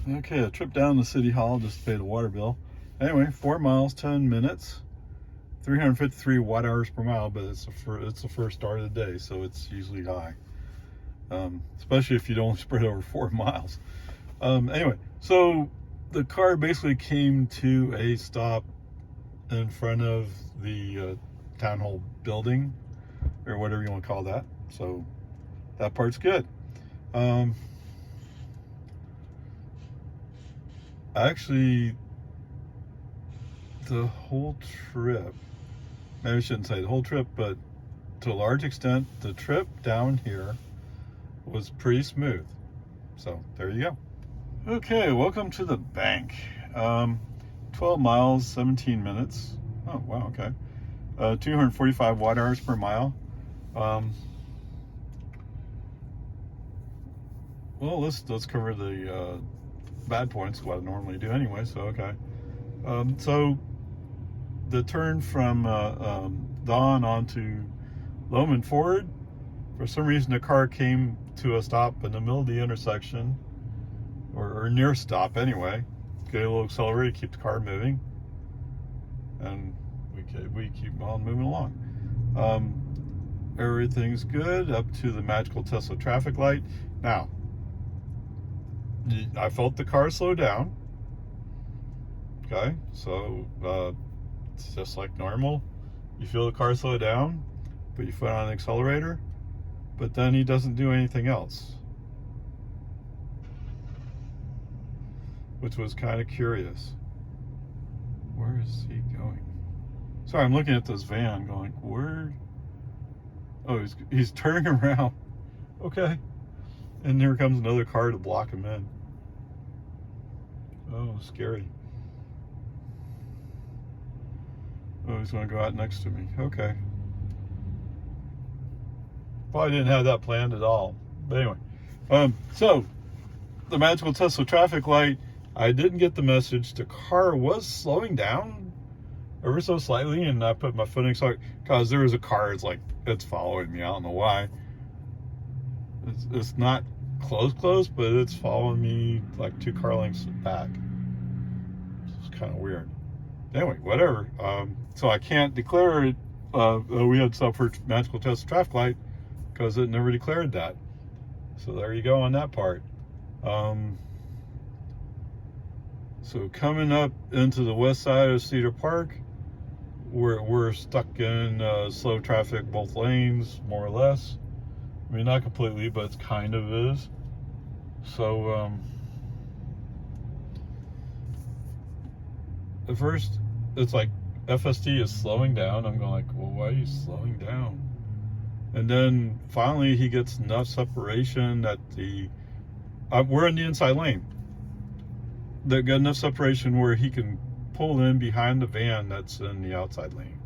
Okay, a trip down to City Hall just to pay the water bill. Anyway, 4 miles, 10 minutes, 353 watt hours per mile, but it's the first start of the day, so it's usually high, especially if you don't spread over 4 miles. Anyway, so the car basically came to a stop in front of the town hall building, or whatever you want to call that. So that part's good. Actually, the whole trip, maybe I shouldn't say the whole trip, but to a large extent, the trip down here was pretty smooth. So there you go. Okay, welcome to the bank. 12 miles, 17 minutes. Oh, wow, okay. 245 watt hours per mile. Well, let's cover the bad points, what I normally do anyway, so okay. So the turn from Dawn onto Loman Ford, for some reason the car came to a stop in the middle of the intersection, or near stop anyway. Get a little accelerated, keep the car moving, and we keep on moving along. Everything's good up to the magical Tesla traffic light. Now, I felt the car slow down. Okay, so it's just like normal. You feel the car slow down, put your foot on the accelerator, but then he doesn't do anything else, which was kind of curious. Where is he going? Sorry, I'm looking at this van going, where? Oh, he's turning around. Okay. And here comes another car to block him in. Oh, scary. Oh, he's going to go out next to me. Okay. Probably didn't have that planned at all. But anyway. So, the magical Tesla traffic light, I didn't get the message. The car was slowing down ever so slightly, and I put my foot in accelerator because there was a car. It's following me. I don't know why. It's not close, but it's following me like 2 car lengths back. It's kind of weird. Anyway, whatever. So I can't declare it. We had sub for magical Tesla traffic light because it never declared that. So there you go on that part. So coming up into the west side of Cedar Park, we're stuck in slow traffic both lanes, more or less. I mean, not completely, but it kind of is. So at first, it's like FSD is slowing down. I'm going like, well, why are you slowing down? And then finally, he gets enough separation that we're in the inside lane. They got enough separation where he can pull in behind the van that's in the outside lane.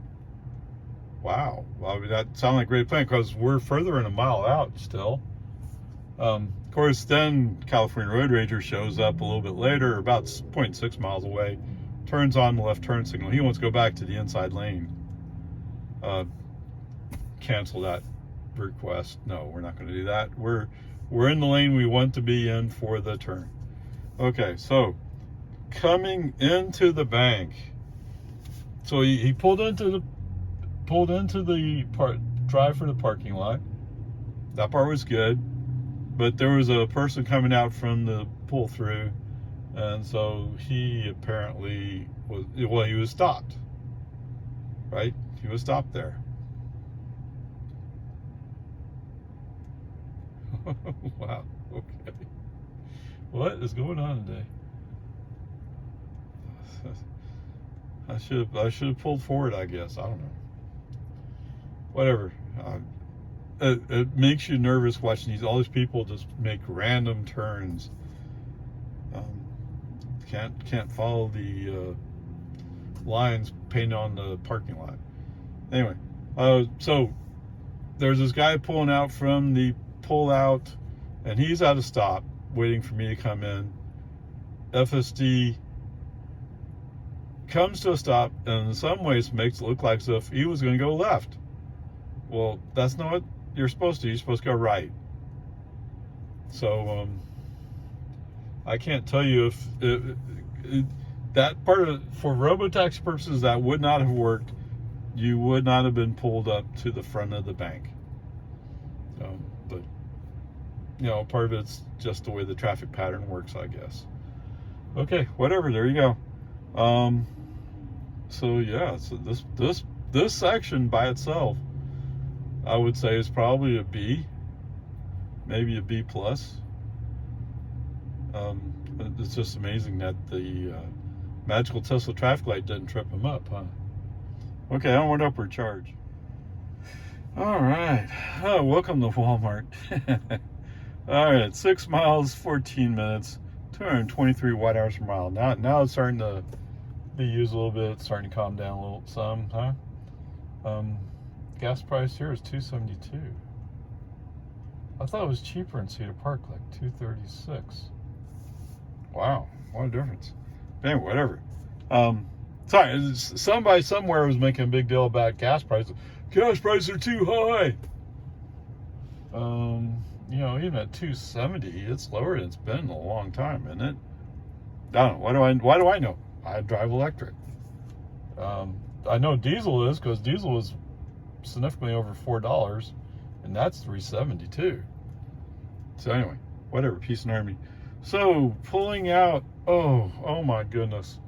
Wow. Well, I mean, that sounds like a great plan because we're further than a mile out still. Of course, then California Road Ranger shows up a little bit later, about 0.6 miles away, turns on the left turn signal. He wants to go back to the inside lane. Cancel that request. No, we're not going to do that. We're in the lane we want to be in for the turn. Okay, so coming into the bank, so he pulled into the drive for the parking lot. That part was good, but there was a person coming out from the pull through, and so he apparently he was stopped. Right? He was stopped there. Wow. Okay. What is going on today? I should have pulled forward, I guess. I don't know. Whatever. It makes you nervous watching all these people just make random turns. Can't follow the lines painted on the parking lot. Anyway, so there's this guy pulling out from the pull out, and he's at a stop waiting for me to come in. FSD comes to a stop and in some ways makes it look like as if he was going to go left. Well, that's not what you're supposed to do. You're supposed to go right. So I can't tell you if that part of, for robotaxi purposes, that would not have worked. You would not have been pulled up to the front of the bank. But you know, part of it's just the way the traffic pattern works, I guess. Okay, whatever. There you go. So yeah, so this section by itself, I would say, is probably a B, maybe a B plus. It's just amazing that the magical Tesla traffic light didn't trip him up, huh? Okay, onward, upward, charge. All right. Oh, welcome to Walmart. All right, 6 miles, 14 minutes, 223 watt hours per mile. Now it's starting to be used a little bit. It's starting to calm down a little, some, huh? Gas price here is $2.72. I thought it was cheaper in Cedar Park, like $2.36. Wow, what a difference. Anyway, whatever. Sorry, somebody somewhere was making a big deal about gas prices. Gas prices are too high. You know, even at $2.70, it's lower than it's been in a long time, isn't it? I don't know. Why do I know? I drive electric. I know diesel is, because diesel is significantly over $4, and that's $3.72. So anyway, whatever. Peace and harmony. So pulling out. Oh my goodness.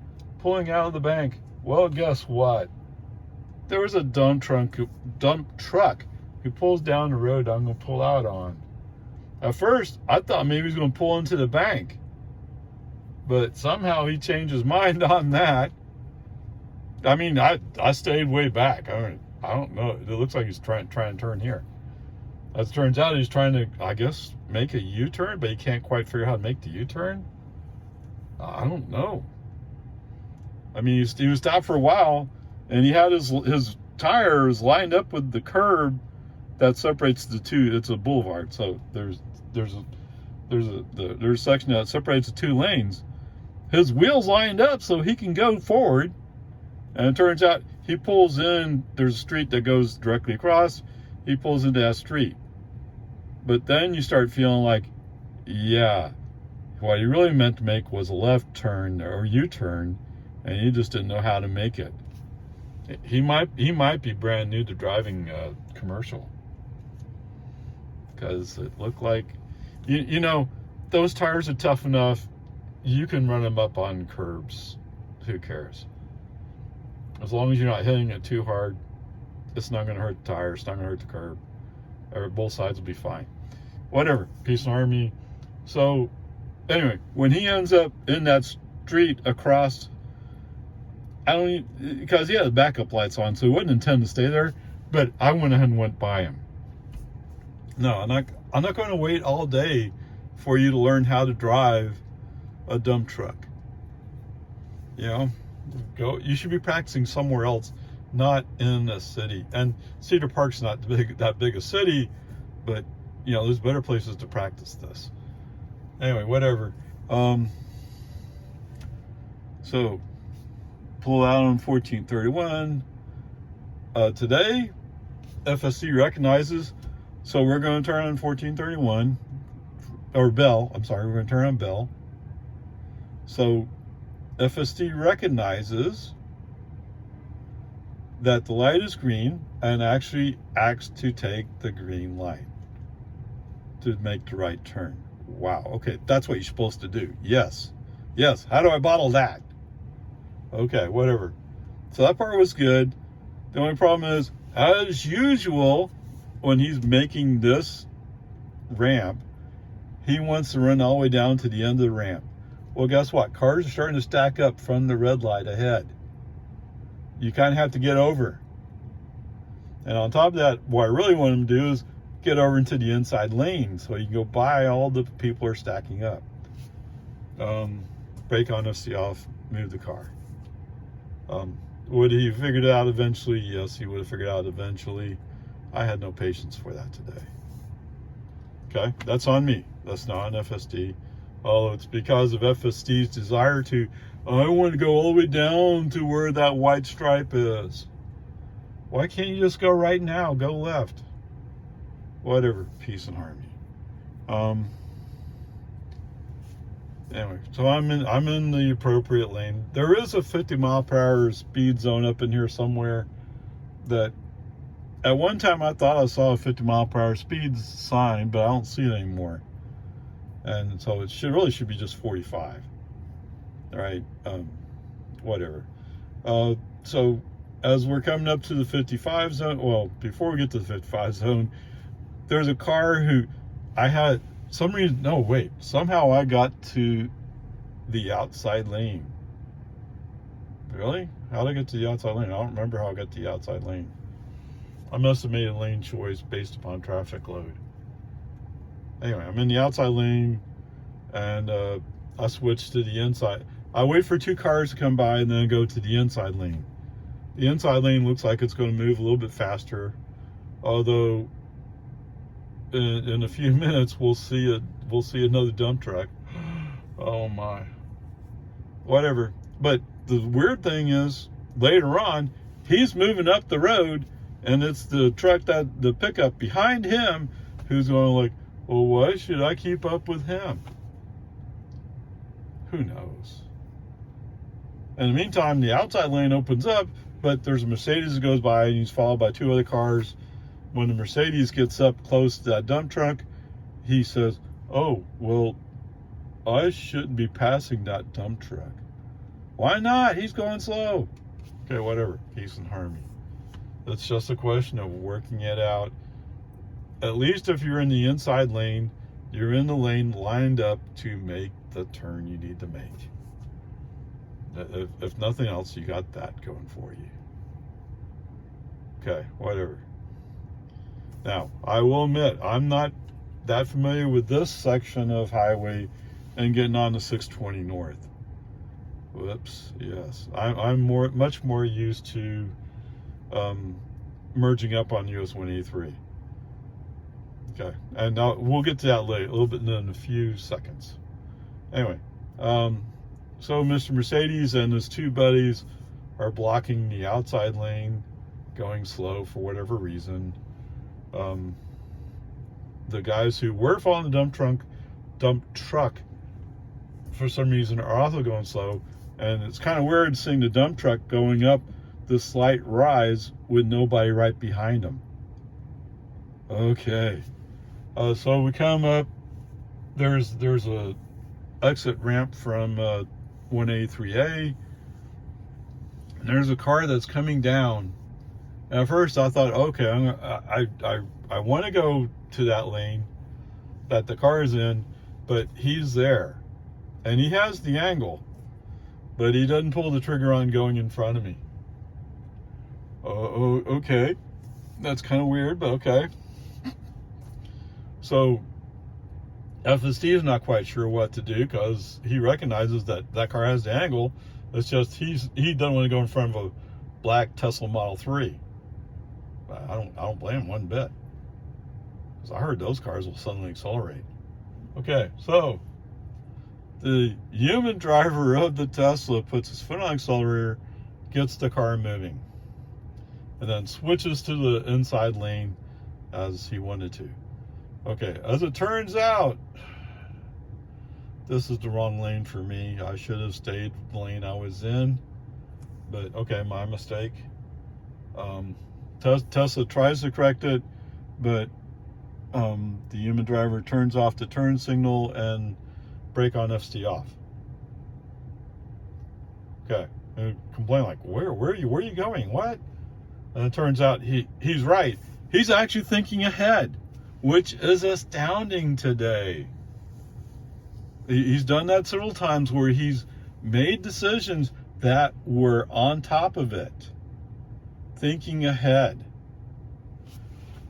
Pulling out of the bank. Well, guess what? There was a dump truck who pulls down the road I'm going to pull out on. At first, I thought maybe he was going to pull into the bank, but somehow he changed his mind on that. I mean, I stayed way back. I don't know. It looks like he's trying to turn here. As it turns out, he's trying to, I guess, make a U-turn, but he can't quite figure out how to make the U-turn. I don't know. I mean, he was stopped for a while, and he had his tires lined up with the curb that separates the two. It's a boulevard, so there's a section that separates the two lanes. His wheels lined up so he can go forward, and it turns out he pulls in. There's a street that goes directly across. He pulls into that street, but then you start feeling like, yeah, what he really meant to make was a left turn or U-turn, and he just didn't know how to make it. He might be brand new to driving commercial, because it looked like, you know, those tires are tough enough. You can run them up on curbs. Who cares? As long as you're not hitting it too hard, it's not going to hurt the tire. It's not going to hurt the curb. Or both sides will be fine. Whatever. Peace and harmony. So, anyway, when he ends up in that street across, because he had backup lights on, so he wouldn't intend to stay there, but I went ahead and went by him. No, I'm not going to wait all day for you to learn how to drive a dump truck. You know, you should be practicing somewhere else, not in a city. And Cedar Park's not that big a city, but you know, there's better places to practice this. Anyway, whatever. So pull out on 1431. Today, FSD recognizes, so we're going to turn on 1431, or Bell. I'm sorry, we're going to turn on Bell. So FSD recognizes that the light is green and actually acts to take the green light to make the right turn. Wow. Okay, that's what you're supposed to do. Yes. How do I bottle that? Okay, whatever. So that part was good. The only problem is, as usual, when he's making this ramp, he wants to run all the way down to the end of the ramp. Well, guess what? Cars are starting to stack up from the red light ahead. You kind of have to get over. And on top of that, what I really want him to do is get over into the inside lane so you can go by all the people are stacking up. Brake on, FC off, move the car. Would he have figured it out eventually? Yes, he would have figured it out eventually. I had no patience for that today. Okay, that's on me. That's not on FSD. Although it's because of FSD's desire to, I want to go all the way down to where that white stripe is. Why can't you just go right now? Go left. Whatever. Peace and harmony. Anyway, so I'm in the appropriate lane. There is a 50-mile-per-hour speed zone up in here somewhere. That at one time I thought I saw a 50-mile-per-hour speed sign, but I don't see it anymore. And so it should be just 45. All right, whatever. So as we're coming up to the 55 zone, well, before we get to the 55 zone, there's a car who I had some reason. No, wait. Somehow I got to the outside lane. Really? How did I get to the outside lane? I don't remember how I got to the outside lane. I must have made a lane choice based upon traffic load. Anyway, I'm in the outside lane, and I switched to the inside. I wait for 2 cars to come by and then go to the inside lane. The inside lane looks like it's going to move a little bit faster, although in a few minutes we'll see another dump truck. Oh my. Whatever. But the weird thing is, later on, he's moving up the road, and it's the truck, the pickup behind him, who's going like, well, why should I keep up with him? Who knows? In the meantime, the outside lane opens up, but there's a Mercedes that goes by, and he's followed by 2 other cars. When the Mercedes gets up close to that dump truck, he says, oh, well, I shouldn't be passing that dump truck. Why not? He's going slow. Okay, whatever. Peace and harmony. It's just a question of working it out. At least if you're in the inside lane, you're in the lane lined up to make the turn you need to make. If nothing else, you got that going for you. Okay, whatever. Now, I will admit, I'm not that familiar with this section of highway and getting on the 620 north. Whoops, yes. I'm much more used to merging up on US 183. Okay, and now we'll get to that later, a little bit in a few seconds. Anyway, so Mr. Mercedes and his 2 buddies are blocking the outside lane, going slow for whatever reason. The guys who were following the dump truck, for some reason, are also going slow, and it's kind of weird seeing the dump truck going up this slight rise with nobody right behind them. Okay, so we come up. There's a exit ramp from 183A, and there's a car that's coming down. And at first I thought, okay, I want to go to that lane that the car is in, but he's there, and he has the angle, but he doesn't pull the trigger on going in front of me. Oh, okay, that's kind of weird, but okay. So FSD is not quite sure what to do, because he recognizes that car has the angle. It's just he doesn't want to go in front of a black Tesla Model 3. I don't blame him one bit, because I heard those cars will suddenly accelerate. Okay, so the human driver of the Tesla puts his foot on the accelerator, gets the car moving, and then switches to the inside lane as he wanted to. Okay, as it turns out, this is the wrong lane for me. I should have stayed the lane I was in, but okay, my mistake. Tesla tries to correct it, but the human driver turns off the turn signal and brake on FSD off. Okay, and complain like, where are you going? What? And it turns out he's right. He's actually thinking ahead, which is astounding today. He's done that several times where he's made decisions that were on top of it, thinking ahead.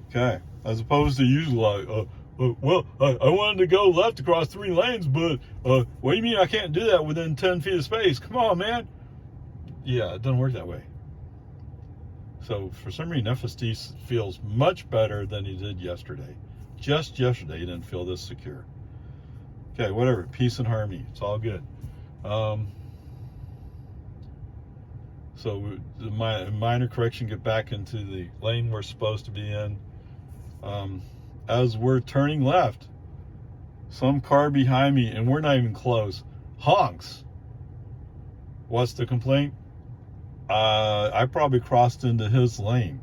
Okay, as opposed to usually like, I wanted to go left across 3 lanes, but what do you mean I can't do that within 10 feet of space? Come on, man. Yeah, it doesn't work that way. So for some reason, FSD feels much better than he did yesterday. Just yesterday, he didn't feel this secure. Okay, whatever. Peace and harmony. It's all good. So the minor correction, get back into the lane we're supposed to be in. As we're turning left, Some car behind me, and we're not even close, honks. What's the complaint? I probably crossed into his lane.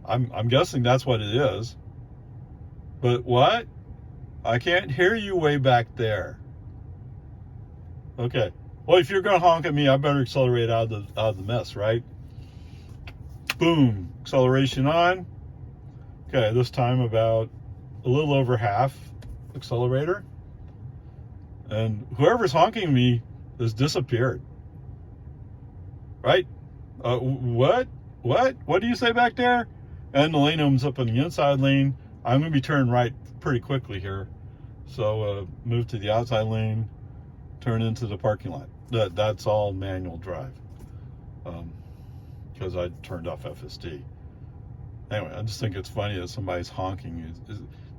I'm guessing that's what it is. But what? I can't hear you way back there. Okay. Well, if you're gonna honk at me, I better accelerate out of the mess, right? Boom. Acceleration on. Okay, this time about a little over half accelerator. And whoever's honking me has disappeared. Right? What? What do you say back there? And the lane opens up on the inside lane. I'm going to be turning right pretty quickly here. So move to the outside lane, turn into the parking lot. That's all manual drive. Because I turned off FSD. Anyway, I just think it's funny that somebody's honking.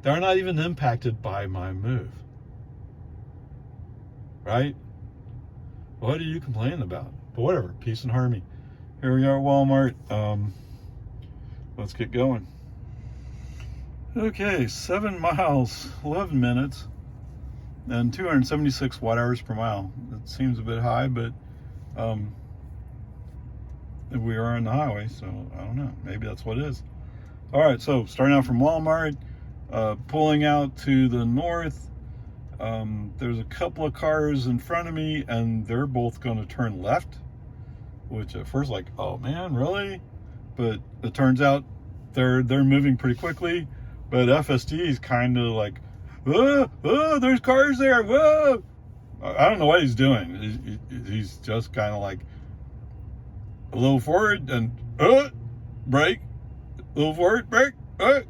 They're not even impacted by my move. Right? What are you complaining about? But whatever, peace and harmony. Here we are at Walmart. Let's get going. Okay, 7 miles, 11 minutes, and 276 watt hours per mile. It seems a bit high, but we are on the highway, so I don't know. Maybe that's what it is. All right, so starting out from Walmart, pulling out to the north. There's a couple of cars in front of me, and they're both going to turn left, which at first, like, oh man, really? But it turns out they're moving pretty quickly. But FSD is kind of like, oh, there's cars there, whoa! I don't know what he's doing. He's just kind of like a little forward and brake, a little forward, brake, and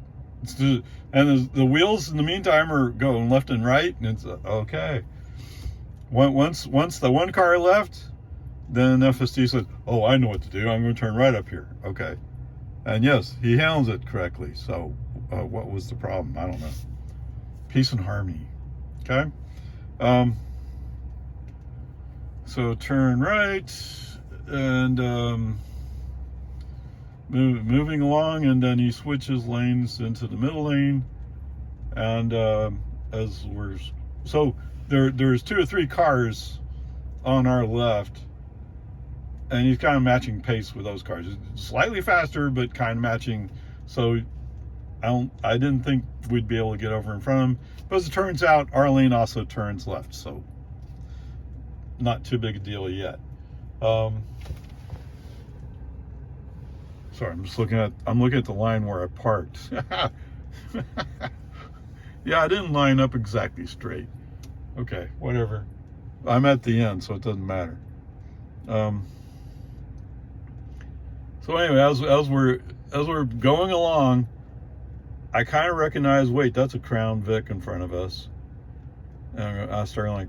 the wheels in the meantime are going left and right, and it's okay. Once the one car left, then FSD says, oh, I know what to do. I'm going to turn right up here. Okay. And yes, he handles it correctly. So what was the problem? I don't know. Peace and harmony. Okay. So turn right and moving along, and then he switches lanes into the middle lane. And as we're so there's 2 or 3 cars on our left, and he's kind of matching pace with those cars. Slightly faster, but kind of matching. So I didn't think we'd be able to get over in front of him. But as it turns out, our lane also turns left, so not too big a deal yet. Sorry, I'm looking at the line where I parked. Yeah, I didn't line up exactly straight. Okay, whatever. I'm at the end, so it doesn't matter. So anyway, as we're going along, I kind of recognize, wait, that's a Crown Vic in front of us. And I started like,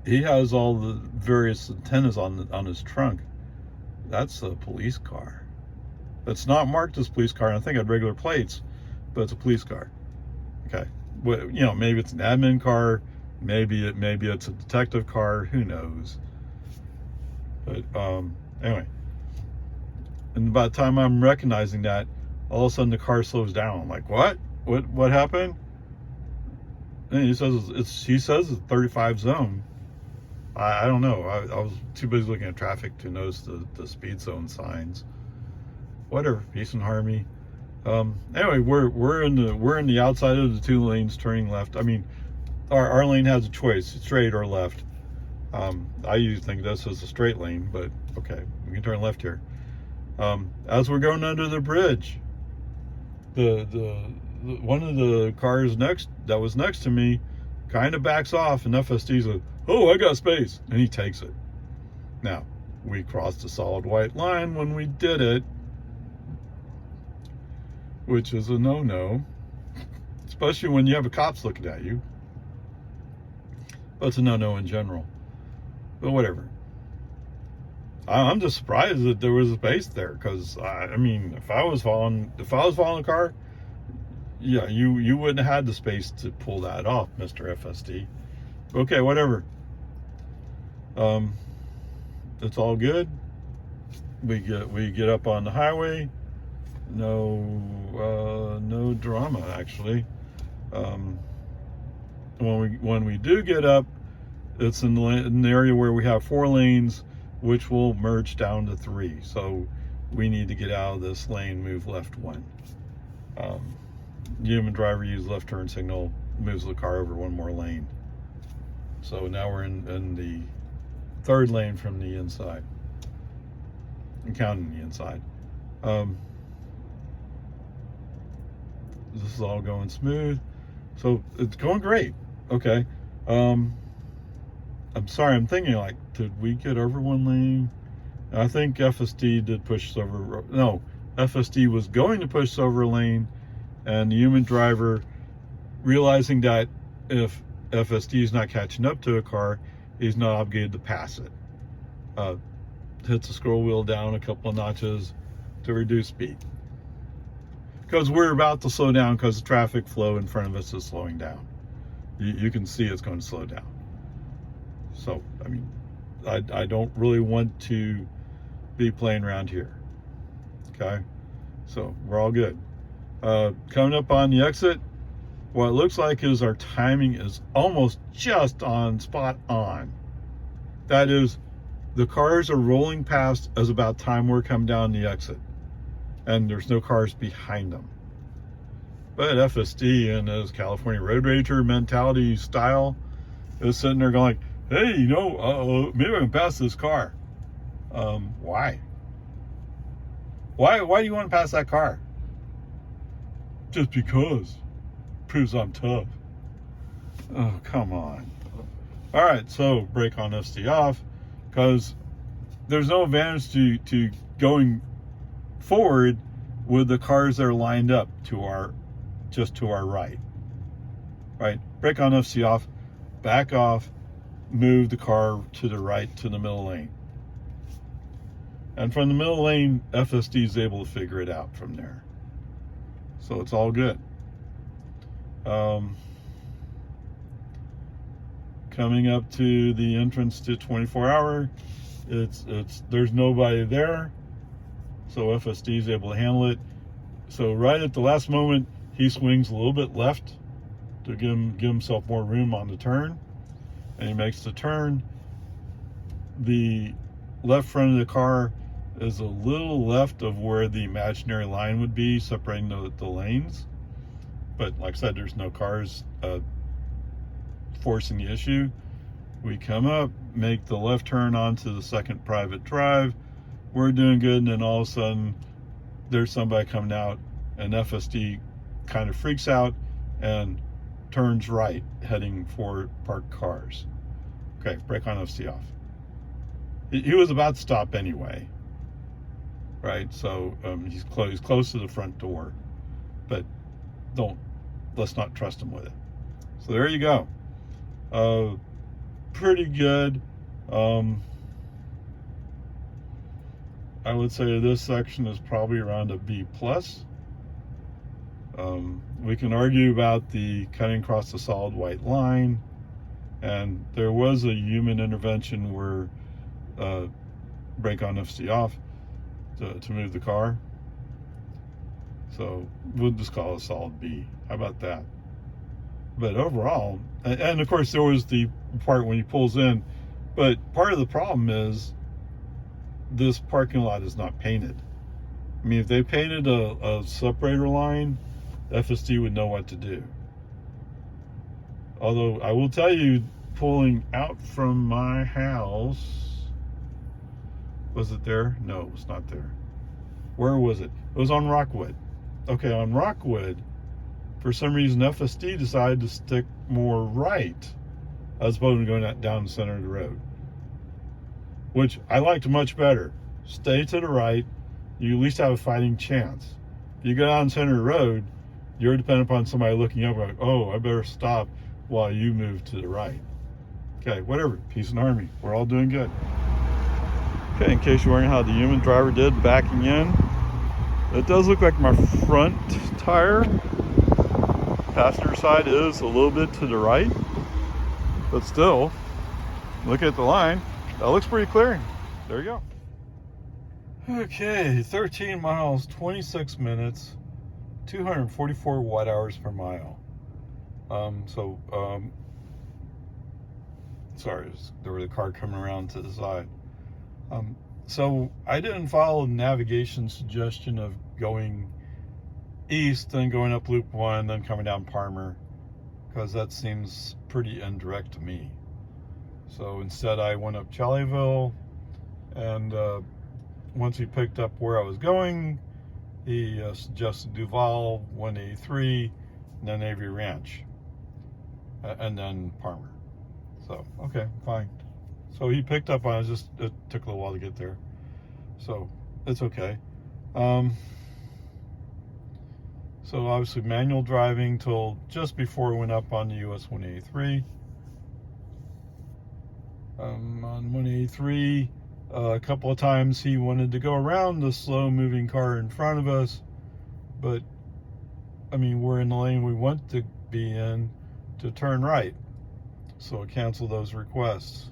he has all the various antennas on his trunk. That's a police car. It's not marked as police car, and I think it had regular plates, but it's a police car. Okay, well, you know, maybe it's an admin car, maybe it's a detective car, who knows? But anyway, and by the time I'm recognizing that, all of a sudden the car slows down. I'm like, what happened? And he says it's a 35 zone. I don't know. I was too busy looking at traffic to notice the speed zone signs. Whatever, peace and harmony. Anyway, we're in the outside of the 2 lanes turning left. I mean, our lane has a choice, straight or left. I usually think this is a straight lane, but okay, we can turn left here. As we're going under the bridge, the one of the cars that was next to me kind of backs off, and FSD's like, oh, I got space, and he takes it. Now, we crossed a solid white line when we did it, which is a no-no, especially when you have a cops looking at you. But it's a no-no in general. But whatever. I'm just surprised that there was a space there, because I mean, if I was following the car, yeah, you wouldn't have had the space to pull that off, Mr. FSD. Okay, whatever. It's all good. We get up on the highway. No drama, actually. when we do get up, it's in the area where we have 4 lanes, which will merge down to 3. So we need to get out of this lane, move left 1. Human driver use left turn signal, moves the car over 1 more lane. So now we're in the 3rd lane from the inside. I'm counting the inside. This is all going smooth. So it's going great. Okay. I'm sorry, I'm thinking like, did we get over 1 lane? I think FSD did push us over. No, FSD was going to push us over a lane, and the human driver, realizing that if FSD is not catching up to a car, he's not obligated to pass it. Hits the scroll wheel down a couple of notches to reduce speed. Because we're about to slow down because the traffic flow in front of us is slowing down. You can see it's going to slow down. So, I mean, I don't really want to be playing around here. Okay? So, we're all good. Coming up on the exit, what it looks like is our timing is almost just on, spot on. That is, the cars are rolling past as about time we're coming down the exit. And there's no cars behind them. But FSD in his California Road Rager mentality style is sitting there going, hey, you know, maybe I can pass this car. Why? Why do you want to pass that car? Just because. Proves I'm tough. Oh, come on. All right, so brake on FSD off, because there's no advantage to going forward with the cars that are lined up just to our right. Right? Brake on FSD off, back off, move the car to the right to the middle lane. And from the middle lane, FSD is able to figure it out from there. So it's all good. Coming up to the entrance to 24-hour, there's nobody there, so FSD is able to handle it. So right at the last moment, he swings a little bit left to give himself more room on the turn, and he makes the turn. The left front of the car is a little left of where the imaginary line would be separating the lanes, but like I said, there's no cars forcing the issue. We come up, make the left turn onto the second private drive. We're doing good, and then all of a sudden there's somebody coming out, and FSD kind of freaks out and turns right, heading for parked cars. Okay, brake on FSD off. He was about to stop anyway, right? So he's close to the front door, but let's not trust him with it. So there you go. Pretty good. I would say this section is probably around a B+. We can argue about the cutting across the solid white line, and there was a human intervention where brake on FSD off to move the car. So we'll just call it a solid B. How about that? But overall, and of course there was the part when he pulls in, but part of the problem is this parking lot is not painted. I mean, if they painted a separator line, FSD would know what to do. Although I will tell you, pulling out from my house, was it there? No, it was not there. Where was it? It was on Rockwood. Okay, on Rockwood, for some reason, FSD decided to stick more right as opposed to going down the center of the road, which I liked much better. Stay to the right, you at least have a fighting chance. If you go down the center of the road, you're dependent upon somebody looking up like, oh, I better stop while you move to the right. Okay, whatever, peace and harmony. We're all doing good. Okay, in case you're wondering how the human driver did backing in, it does look like my front tire, passenger side, is a little bit to the right, but still, look at the line. That looks pretty clear. There you go. Okay, 13 miles, 26 minutes, 244 watt hours per mile. Sorry, there was a car coming around to the side. So I didn't follow the navigation suggestion of going east, then going up Loop 1, then coming down Parmer, because that seems pretty indirect to me. So instead I went up Charleville, and once he picked up where I was going, he suggested Duval, 183, and then Avery Ranch, and then Parmer. So, okay, fine. So he picked up on it, it took a little while to get there. So, it's okay. So obviously manual driving till just before we went up on the US 183. On 183, a couple of times he wanted to go around the slow moving car in front of us, but I mean, we're in the lane we want to be in to turn right. So I canceled those requests.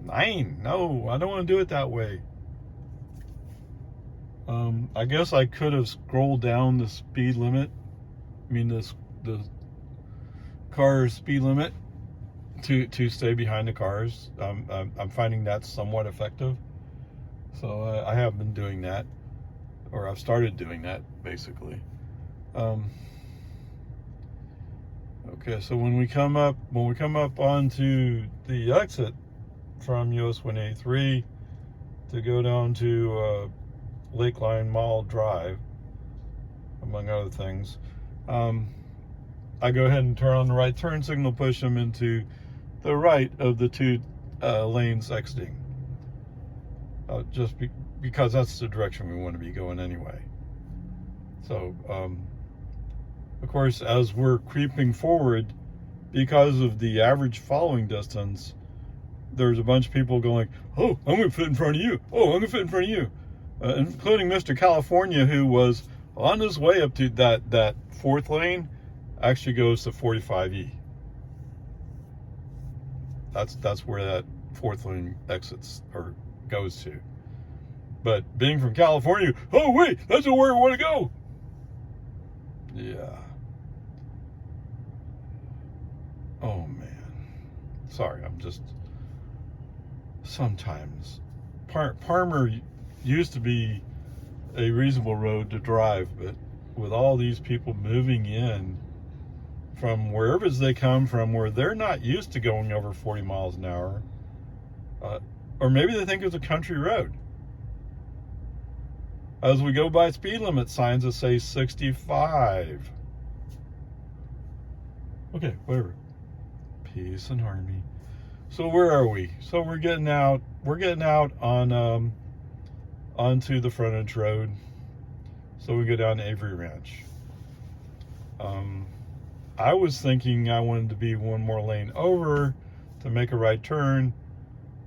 9, no, I don't want to do it that way. I guess I could have scrolled down the speed limit. I mean, the car's speed limit to stay behind the cars. I'm finding that somewhat effective. So I have been doing that, or I've started doing that basically. Okay, so when we come up onto the exit from US 183 to go down to Lakeline Mall Drive, among other things, I go ahead and turn on the right turn signal, push them into the right of the two lanes exiting, because that's the direction we want to be going anyway. So of course, as we're creeping forward, because of the average following distance, there's a bunch of people going, oh, I'm going to fit in front of you. Oh, I'm going to fit in front of you. Including Mr. California, who was on his way up to that fourth lane, actually goes to 45E. That's where that fourth lane exits or goes to. But being from California, oh wait, that's where I want to go. Yeah. Oh man. Sorry, I'm just sometimes Parmer used to be a reasonable road to drive, but with all these people moving in from wherever they come from, where they're not used to going over 40 miles an hour, or maybe they think it's a country road. As we go by speed limit signs that say 65. Okay, whatever. Peace and harmony. So where are we? So we're getting out on onto the frontage road. So we go down to Avery Ranch. I was thinking I wanted to be one more lane over to make a right turn,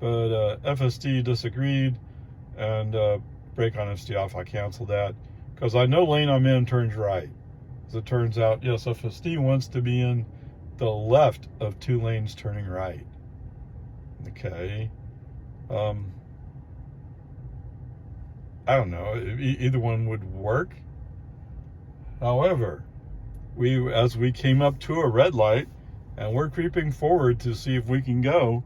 but FSD disagreed, and brake on FSD off. I canceled that because I know lane I'm in turns right. As it turns out, yes, FSD wants to be in the left of 2 lanes turning right. Okay. I don't know. Either one would work. However, as we came up to a red light and we're creeping forward to see if we can go,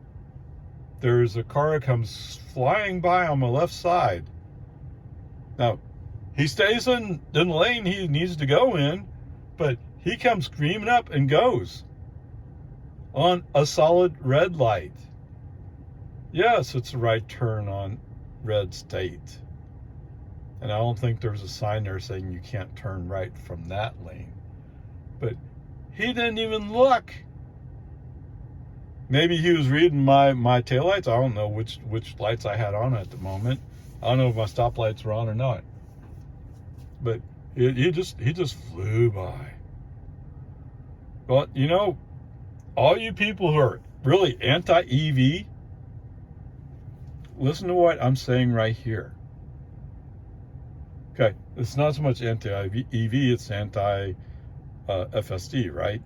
there's a car that comes flying by on my left side. Now, he stays in the lane he needs to go in, but he comes screaming up and goes on a solid red light. Yes, it's a right turn on red state. And I don't think there's a sign there saying you can't turn right from that lane. But he didn't even look. Maybe he was reading my taillights. I don't know which lights I had on at the moment. I don't know if my stoplights were on or not. But he just flew by. Well, you know, all you people who are really anti-EV, listen to what I'm saying right here. Okay, it's not so much anti-EV, it's anti-FSD, right?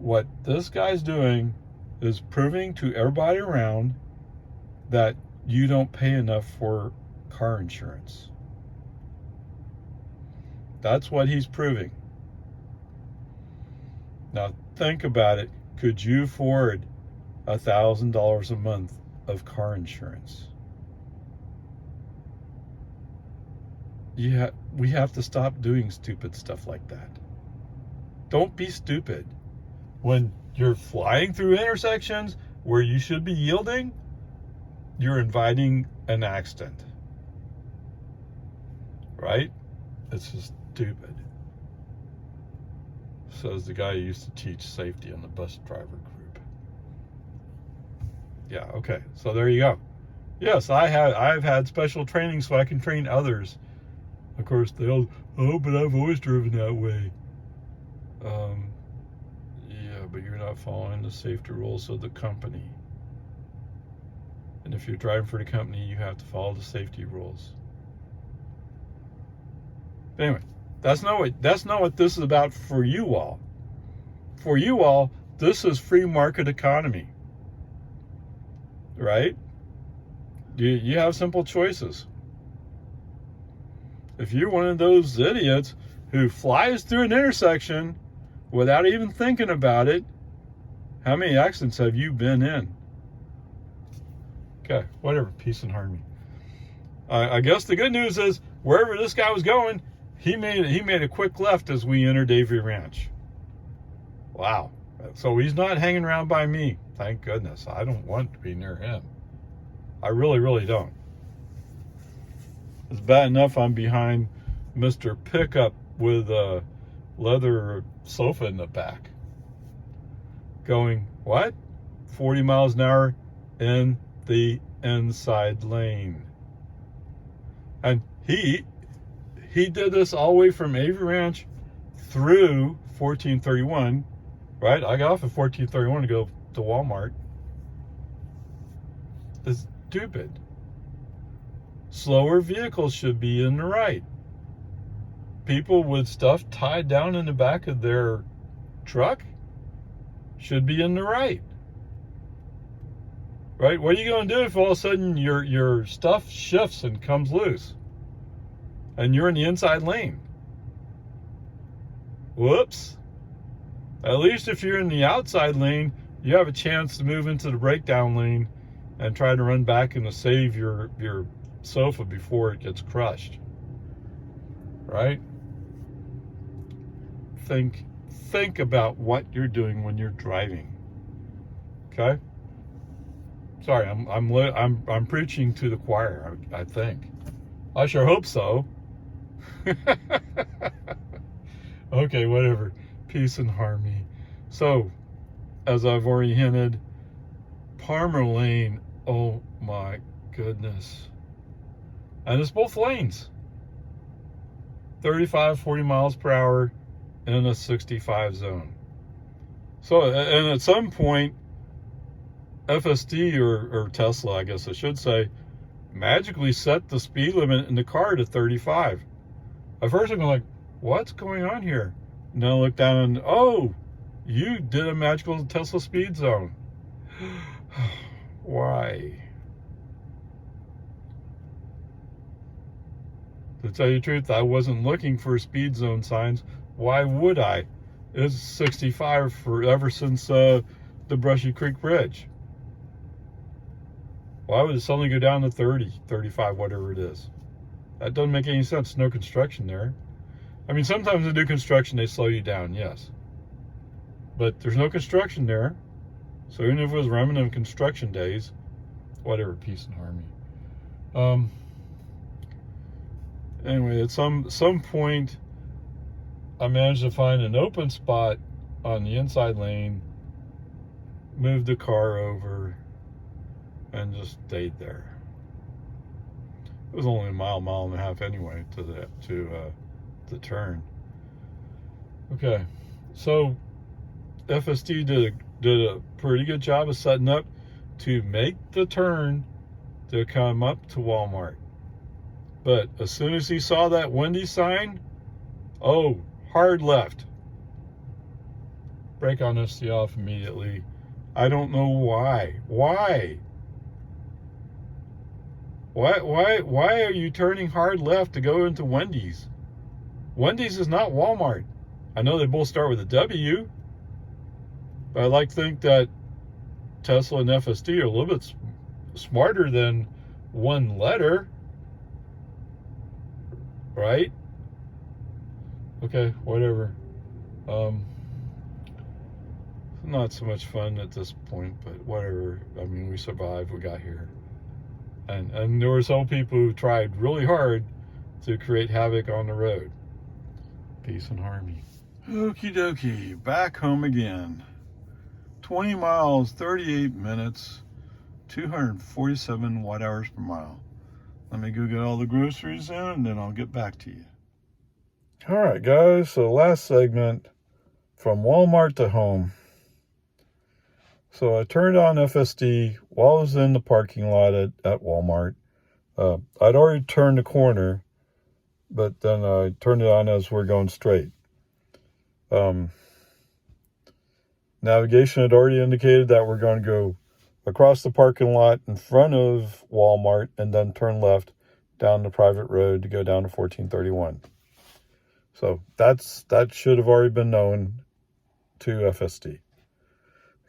What this guy's doing is proving to everybody around that you don't pay enough for car insurance. That's what he's proving. Now, think about it. Could you afford $1,000 a month of car insurance? We have to stop doing stupid stuff like that. Don't be stupid. When you're flying through intersections where you should be yielding, you're inviting an accident. Right? It's just stupid. Says the guy who used to teach safety in the bus driver group. Yeah, okay. So there you go. Yes, I've had special training so I can train others. Of course, they'll, oh, but I've always driven that way. Yeah, but you're not following the safety rules of the company. And if you're driving for the company, you have to follow the safety rules. Anyway, that's not what this is about for you all. For you all, this is free market economy. Right? You have simple choices. If you're one of those idiots who flies through an intersection without even thinking about it, how many accidents have you been in? Okay, whatever, peace and harmony. I guess the good news is wherever this guy was going, he made a quick left as we entered Avery Ranch. Wow. So he's not hanging around by me. Thank goodness. I don't want to be near him. I really, really don't. It's bad enough I'm behind Mr. Pickup with a leather sofa in the back. Going, what? 40 miles an hour in the inside lane. And he did this all the way from Avery Ranch through 1431, right? I got off at 1431 to go to Walmart. It's stupid. Slower vehicles should be in the right. People with stuff tied down in the back of their truck should be in the right. Right? What are you going to do if all of a sudden your stuff shifts and comes loose and you're in the inside lane? Whoops. At least if you're in the outside lane, you have a chance to move into the breakdown lane and try to run back and to save your sofa before it gets crushed. Right? Think about what you're doing when you're driving. Okay? Sorry, I'm preaching to the choir, I think. I sure hope so. Okay, whatever. Peace and harmony. So, as I've already hinted, Palmer Lane, oh my goodness. And it's both lanes. 35, 40 miles per hour in a 65 zone. So, and at some point, FSD or Tesla, I guess I should say, magically set the speed limit in the car to 35. At first I'm like, what's going on here? And then I look down and, oh, you did a magical Tesla speed zone. Why? To tell you the truth, I wasn't looking for speed zone signs. Why would I? It's 65 ever since the Brushy Creek Bridge. Why would it suddenly go down to 30, 35, whatever it is? That doesn't make any sense. No construction there. I mean, sometimes they do construction, they slow you down, yes. But there's no construction there. So even if it was remnant of construction days, whatever, peace and harmony. Anyway, at some point, I managed to find an open spot on the inside lane, moved the car over, and just stayed there. It was only a mile and a half anyway to the turn. Okay, so FSD did a pretty good job of setting up to make the turn to come up to Walmart. But as soon as he saw that Wendy's sign, oh, hard left. Brake honesty off immediately. I don't know why. Why are you turning hard left to go into Wendy's? Wendy's is not Walmart. I know they both start with a W, I like to think that Tesla and FSD are a little bit smarter than one letter, right? Okay, whatever. Not so much fun at this point, but whatever. I mean, we survived. We got here, and there were some people who tried really hard to create havoc on the road. Peace and harmony. Okie dokie, back home again. 20 miles, 38 minutes, 247 watt hours per mile. Let me go get all the groceries in, and then I'll get back to you. All right, guys, so last segment, from Walmart to home. So I turned on FSD while I was in the parking lot at Walmart. I'd already turned the corner, but then I turned it on as we're going straight. Navigation had already indicated that we're going to go across the parking lot in front of Walmart and then turn left down the private road to go down to 1431. So that should have already been known to FSD.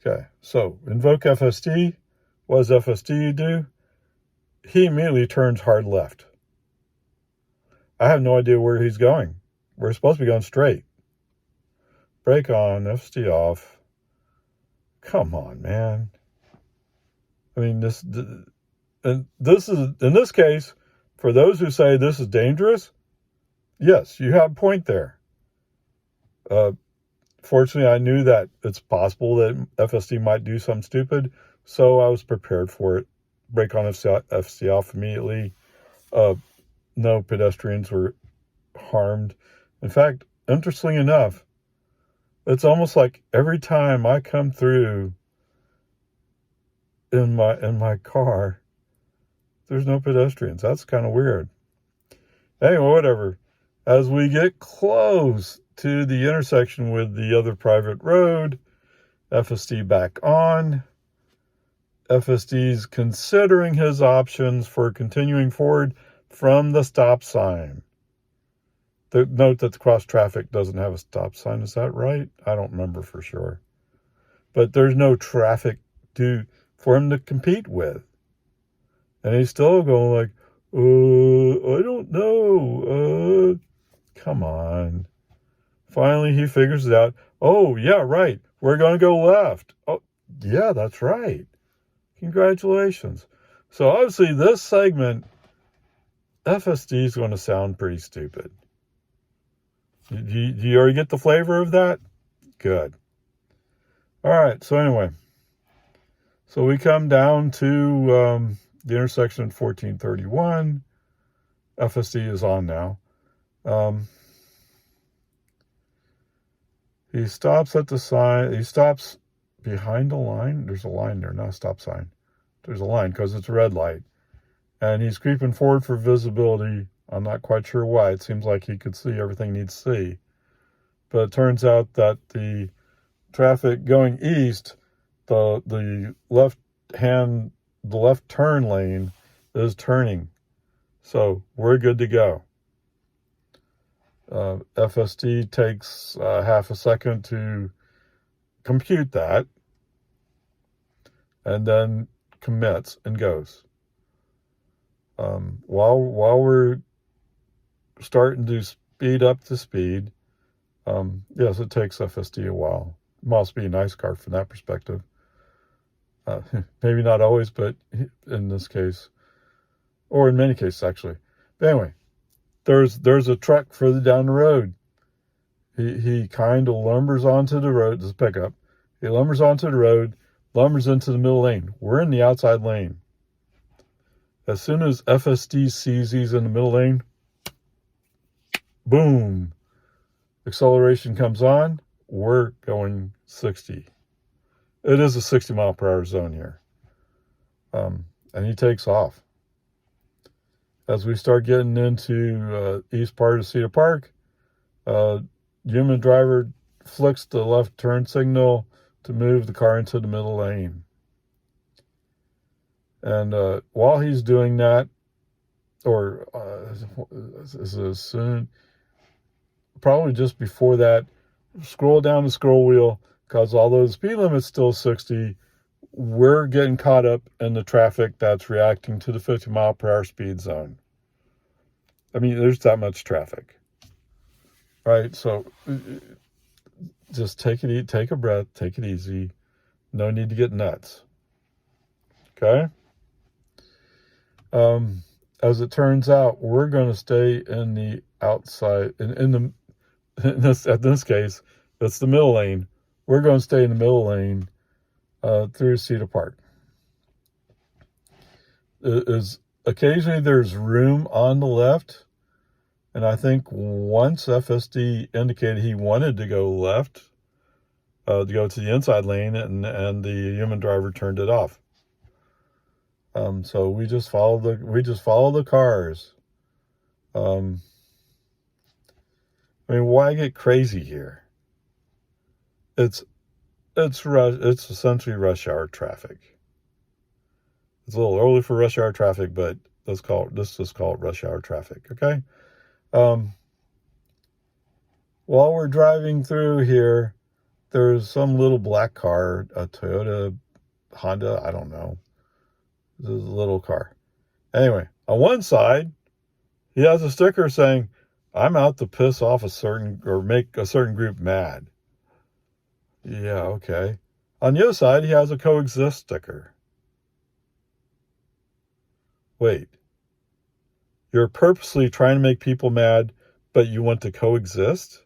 Okay, so invoke FSD. What does FSD do? He immediately turns hard left. I have no idea where he's going. We're supposed to be going straight. Brake on, FSD off. Come on, man. I mean, this is, in this case, for those who say this is dangerous, yes, you have a point there. Fortunately, I knew that it's possible that FSD might do something stupid, so I was prepared for it. Brake on FSD off immediately. No pedestrians were harmed. In fact, interestingly enough, it's almost like every time I come through in my car, there's no pedestrians. That's kind of weird. Anyway, whatever. As we get close to the intersection with the other private road, FSD back on. FSD's considering his options for continuing forward from the stop sign. Note that the cross traffic doesn't have a stop sign. Is that right? I don't remember for sure. But there's no traffic for him to compete with. And he's still going like, I don't know. Come on. Finally, he figures it out. Oh, yeah, right. We're going to go left. Oh, yeah, that's right. Congratulations. So obviously this segment, FSD is going to sound pretty stupid. Do you already get the flavor of that? Good. All right. So anyway, so we come down to the intersection at 1431. FSD is on now. He stops at the sign. He stops behind a line. There's a line there, not a stop sign. There's a line because it's a red light. And he's creeping forward for visibility. I'm not quite sure why. It seems like he could see everything he needs to see. But it turns out that the traffic going east, the left turn lane is turning. So we're good to go. FSD takes half a second to compute that and then commits and goes. While we're starting to speed up the speed, yes, it takes FSD a while. Must be a nice car from that perspective. Maybe not always, but in this case, or in many cases actually. But anyway, there's a truck further down the road. He kind of lumbers onto the road. This is pickup. He lumbers onto the road, lumbers into the middle lane. We're in the outside lane. As soon as FSD sees he's in the middle lane, boom, acceleration comes on. We're going 60. It is a 60 mile per hour zone here. And he takes off. As we start getting into east part of Cedar Park, human driver flicks the left turn signal to move the car into the middle lane. And while he's doing that, or soon, probably just before that, scroll down the scroll wheel because although the speed limit's still 60, we're getting caught up in the traffic that's reacting to the 50 mile per hour speed zone. I mean, there's that much traffic, right? So just take a breath, take it easy. No need to get nuts. Okay? As it turns out, we're going to stay in the outside, in this case, it's the middle lane. We're going to stay in the middle lane through Cedar Park. Occasionally there's room on the left, and I think once FSD indicated he wanted to go left, to go to the inside lane, and the human driver turned it off. So we just follow the cars. I mean, why get crazy here? It's essentially rush hour traffic. It's a little early for rush hour traffic, but let's just call it rush hour traffic, okay? While we're driving through here, there's some little black car, a Toyota, Honda, I don't know. This is a little car. Anyway, on one side, he has a sticker saying, "I'm out to piss off make a certain group mad." Yeah, okay. On the other side, he has a coexist sticker. Wait, you're purposely trying to make people mad, but you want to coexist?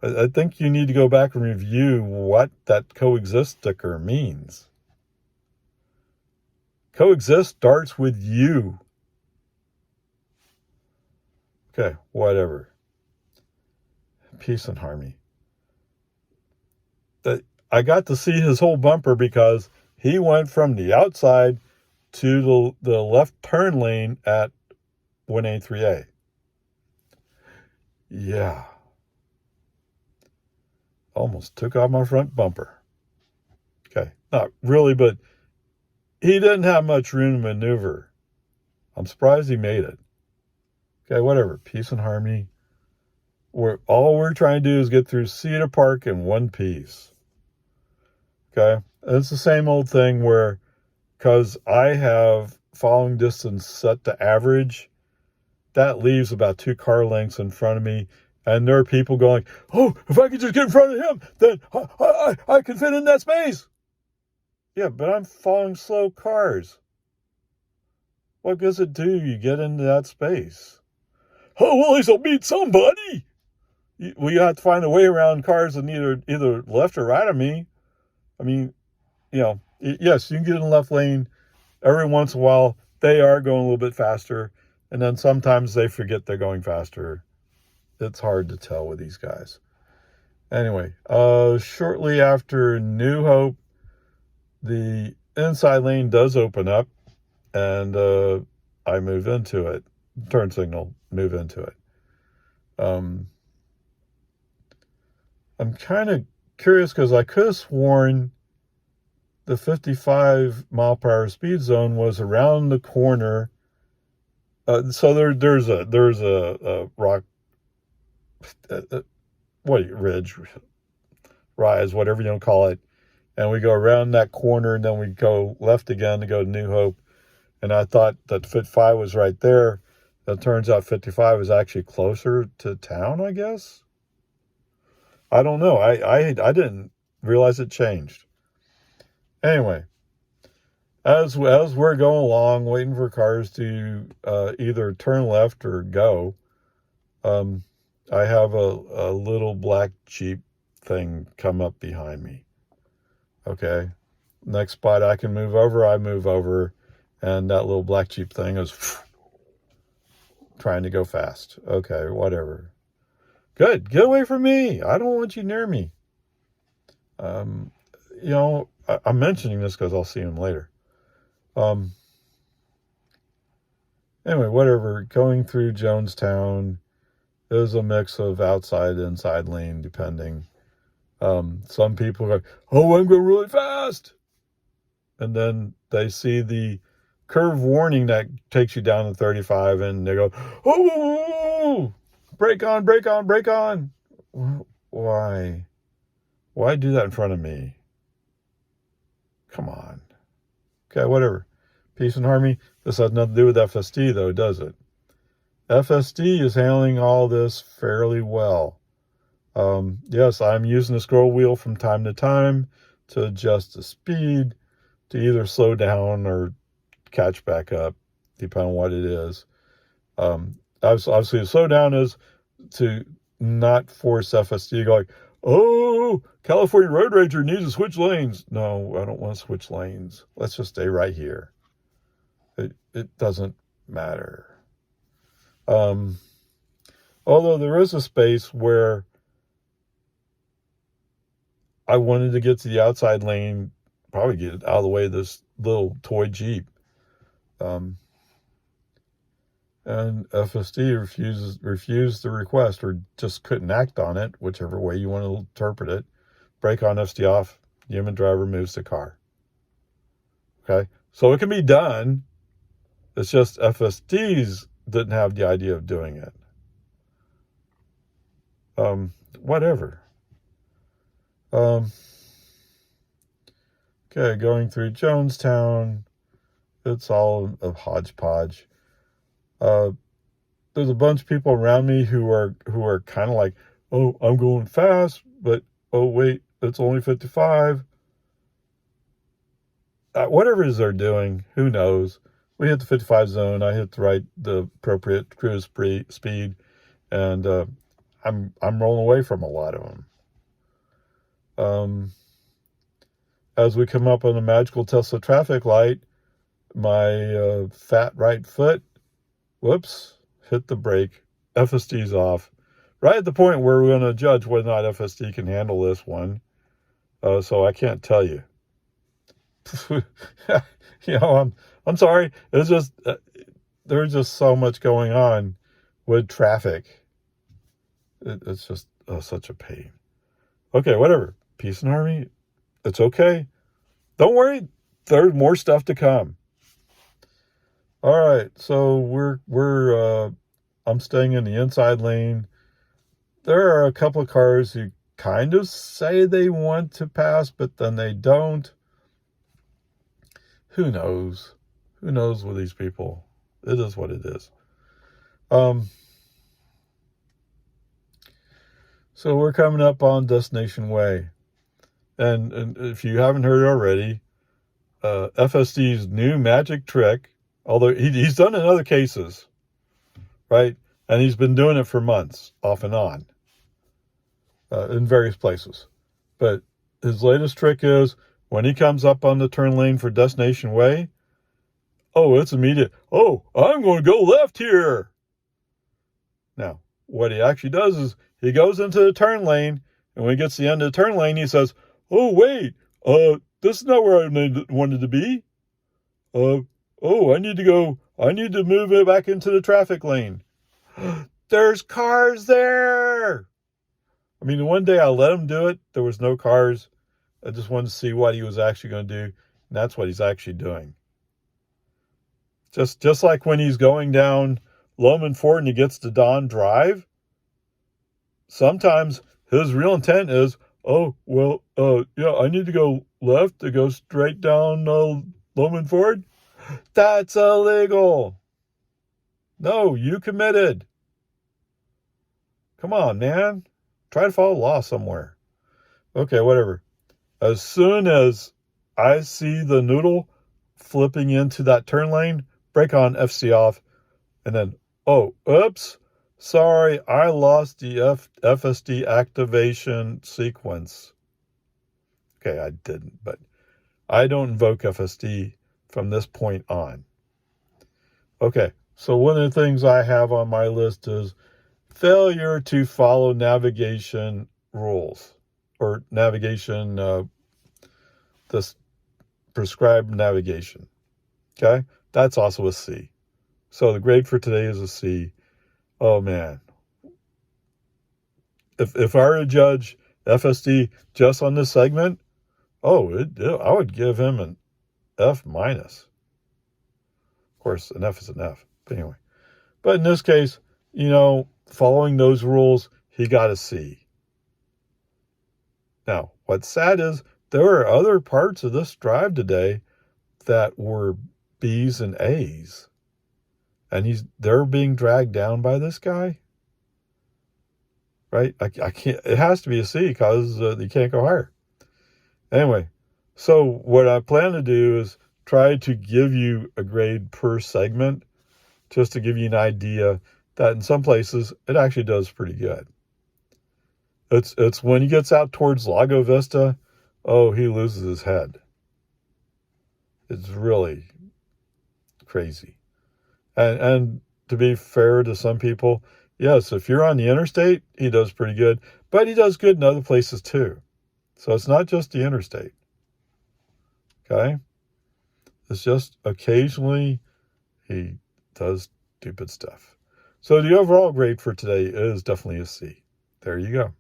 I think you need to go back and review what that coexist sticker means. Coexist starts with you. Okay, whatever. Peace and harmony. I got to see his whole bumper because he went from the outside to the left turn lane at 183A. Yeah. Almost took off my front bumper. Okay, not really, but he didn't have much room to maneuver. I'm surprised he made it. Okay, whatever. Peace and harmony. All we're trying to do is get through Cedar Park in one piece. Okay? And it's the same old thing where, because I have following distance set to average, that leaves about 2 car lengths in front of me. And there are people going, "Oh, if I could just get in front of him, then I can fit in that space." Yeah, but I'm following slow cars. What does it do? You get into that space. "Oh, well, at least I'll meet somebody." Well, you have to find a way around cars in either left or right of me. I mean, yes, you can get in the left lane. Every once in a while, they are going a little bit faster. And then sometimes they forget they're going faster. It's hard to tell with these guys. Anyway, shortly after New Hope, the inside lane does open up, and I move into it. Turn signal, move into it. I'm kind of curious because I could have sworn the 55 mile per hour speed zone was around the corner. So there's a rock, ridge, rise, whatever you want to call it. And we go around that corner, and then we go left again to go to New Hope. And I thought that 55 was right there. It turns out 55 is actually closer to town, I guess. I don't know. I didn't realize it changed. Anyway, as we're going along, waiting for cars to either turn left or go, I have a little black Jeep thing come up behind me. Okay. Next spot I can move over, I move over, and that little black Jeep thing is trying to go fast. Okay, whatever. Good. Get away from me. I don't want you near me. I'm mentioning this because I'll see him later. Anyway, whatever. Going through Jonestown is a mix of outside, inside lane, depending. Some people go, "Oh, I'm going really fast." And then they see the curve warning that takes you down to 35, and they go, "Oh, brake on, brake on, brake on." Why? Why do that in front of me? Come on. Okay, whatever. Peace and harmony. This has nothing to do with FSD, though, does it? FSD is handling all this fairly well. Yes, I'm using the scroll wheel from time to time to adjust the speed, to either slow down or catch back up, depending on what it is. Obviously, the slowdown is to not force FSD to go like, oh, California Road Ranger needs to switch lanes. No, I don't want to switch lanes. Let's just stay right here. It doesn't matter. Although there is a space where I wanted to get to the outside lane, probably get out of the way of this little toy Jeep. And FSD refused the request, or just couldn't act on it, whichever way you want to interpret it. Brake on, FSD off, human driver moves the car. Okay, so it can be done. It's just FSDs didn't have the idea of doing it. Whatever. Okay, going through Jonestown. It's all a hodgepodge. There's a bunch of people around me who are kind of like, oh, I'm going fast, but oh wait, it's only 55. Whatever it is they're doing, who knows? We hit the 55 zone. I hit the appropriate cruise speed, and I'm rolling away from a lot of them. As we come up on the magical Tesla traffic light, my fat right foot, whoops, hit the brake. FSD's off. Right at the point where we're going to judge whether or not FSD can handle this one. So I can't tell you. I'm sorry. It's just there's just so much going on with traffic. It's just such a pain. Okay, whatever. Peace and harmony. It's okay. Don't worry. There's more stuff to come. All right. So I'm staying in the inside lane. There are a couple of cars who kind of say they want to pass, but then they don't. Who knows? Who knows with these people? It is what it is. So we're coming up on Destination Way. And if you haven't heard already, FSD's new magic trick, although he's done it in other cases, right? And he's been doing it for months, off and on, in various places. But his latest trick is, when he comes up on the turn lane for Destination Way, oh, it's immediate. Oh, I'm going to go left here. Now, what he actually does is he goes into the turn lane, and when he gets to the end of the turn lane, he says, oh, wait, this is not where I wanted to be. I need to move it back into the traffic lane. There's cars there. I mean, one day I let him do it. There was no cars. I just wanted to see what he was actually going to do, and that's what he's actually doing. Just like when he's going down Loman Ford and he gets to Don Drive, sometimes his real intent is, I need to go left to go straight down Loman Ford. That's illegal. No, you committed. Come on, man. Try to follow the law somewhere. Okay, whatever. As soon as I see the noodle flipping into that turn lane, brake on, FC off, and then, oops, sorry, I lost the FSD activation sequence. Okay, I didn't, but I don't invoke FSD from this point on. Okay, so one of the things I have on my list is failure to follow navigation rules, or navigation, this prescribed navigation. Okay, that's also a C. So the grade for today is a C. Oh man, if I were to judge FSD just on this segment, I would give him an F minus. Of course, an F is an F. But anyway, but in this case, following those rules, he got a C. Now, What's sad is there were other parts of this drive today that were B's and A's. And they're being dragged down by this guy. Right? I can't, it has to be a C because you can't go higher. Anyway, so what I plan to do is try to give you a grade per segment, just to give you an idea that in some places it actually does pretty good. It's when he gets out towards Lago Vista, oh, he loses his head. It's really crazy. And to be fair to some people, yes, if you're on the interstate, he does pretty good, but he does good in other places too. So it's not just the interstate. Okay? It's just occasionally he does stupid stuff. So the overall grade for today is definitely a C. There you go.